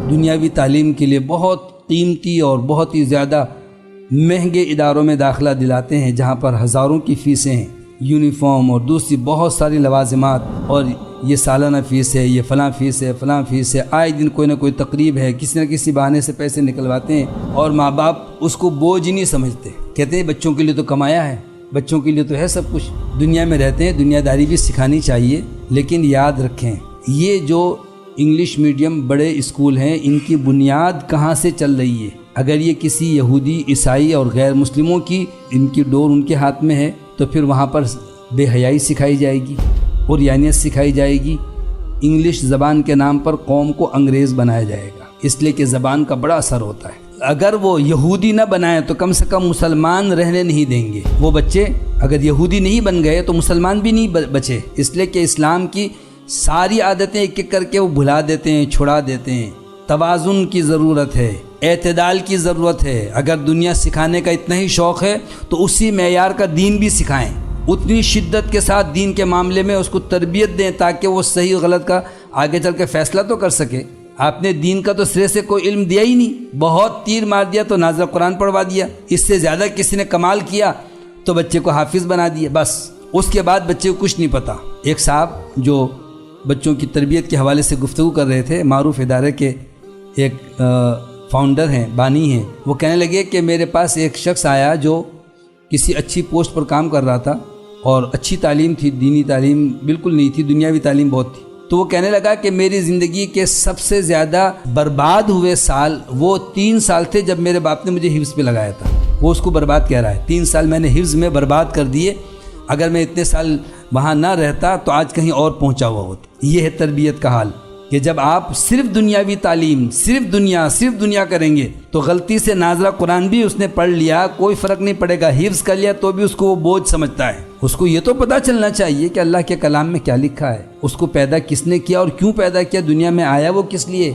دنیاوی تعلیم کے لیے بہت قیمتی اور بہت ہی زیادہ مہنگے اداروں میں داخلہ دلاتے ہیں، جہاں پر ہزاروں کی فیسیں ہیں، یونیفارم اور دوسری بہت ساری لوازمات، اور یہ سالانہ فیس ہے، یہ فلاں فیس ہے، فلاں فیس ہے، آئے دن کوئی نہ کوئی تقریب ہے، کسی نہ کسی بہانے سے پیسے نکلواتے ہیں، اور ماں باپ اس کو بوجھ نہیں سمجھتے، کہتے ہیں بچوں کے لیے تو کمایا ہے، بچوں کے لیے تو ہے سب کچھ، دنیا میں رہتے ہیں، دنیا داری بھی سکھانی چاہیے، لیکن یاد رکھیں یہ جو انگلش میڈیم بڑے اسکول ہیں، ان کی بنیاد کہاں سے چل رہی ہے؟ اگر یہ کسی یہودی، عیسائی اور غیر مسلموں کی ان کی ڈور ان کے ہاتھ میں ہے تو پھر وہاں پر بے حیائی سکھائی جائے گی، عریانیت سکھائی جائے گی، انگلش زبان کے نام پر قوم کو انگریز بنایا جائے گا، اس لیے کہ زبان کا بڑا اثر ہوتا ہے۔ اگر وہ یہودی نہ بنائیں تو کم سے کم مسلمان رہنے نہیں دیں گے، وہ بچے اگر یہودی نہیں بن گئے تو مسلمان بھی نہیں بچے، اس لیے کہ اسلام کی ساری عادتیں ایک ایک کر کے وہ بھلا دیتے ہیں، چھڑا دیتے ہیں۔ توازن کی ضرورت ہے، اعتدال کی ضرورت ہے۔ اگر دنیا سکھانے کا اتنا ہی شوق ہے تو اسی معیار کا دین بھی سکھائیں، اتنی شدت کے ساتھ دین کے معاملے میں اس کو تربیت دیں تاکہ وہ صحیح غلط کا آگے چل کے فیصلہ تو کر سکے۔ آپ نے دین کا تو سرے سے کوئی علم دیا ہی نہیں، بہت تیر مار دیا تو نازل قرآن پڑھوا دیا، اس سے زیادہ کسی نے کمال کیا تو بچے کو حافظ بنا دیا، بس اس کے بعد بچے کو کچھ نہیں پتہ۔ ایک صاحب جو بچوں کی تربیت کے حوالے سے گفتگو کر رہے تھے، معروف ادارے کے ایک فاؤنڈر ہیں، بانی ہیں، وہ کہنے لگے کہ میرے پاس ایک شخص آیا جو کسی اچھی پوسٹ پر کام کر رہا تھا اور اچھی تعلیم تھی، دینی تعلیم بالکل نہیں تھی، دنیاوی تعلیم بہت تھی، تو وہ کہنے لگا کہ میری زندگی کے سب سے زیادہ برباد ہوئے سال وہ 3 سال تھے جب میرے باپ نے مجھے حفظ پہ لگایا تھا۔ وہ اس کو برباد کہہ رہا ہے، 3 سال میں نے حفظ میں برباد کر دیے، اگر میں اتنے سال وہاں نہ رہتا تو آج کہیں اور پہنچا ہوا ہوتا۔ یہ ہے تربیت کا حال کہ جب آپ صرف دنیاوی تعلیم، صرف دنیا کریں گے تو غلطی سے نازلہ قرآن بھی اس نے پڑھ لیا، کوئی فرق نہیں پڑے گا، حفظ کر لیا تو بھی اس کو وہ بوجھ سمجھتا ہے۔ اس کو یہ تو پتہ چلنا چاہیے کہ اللہ کے کلام میں کیا لکھا ہے، اس کو پیدا کس نے کیا اور کیوں پیدا کیا، دنیا میں آیا وہ کس لیے۔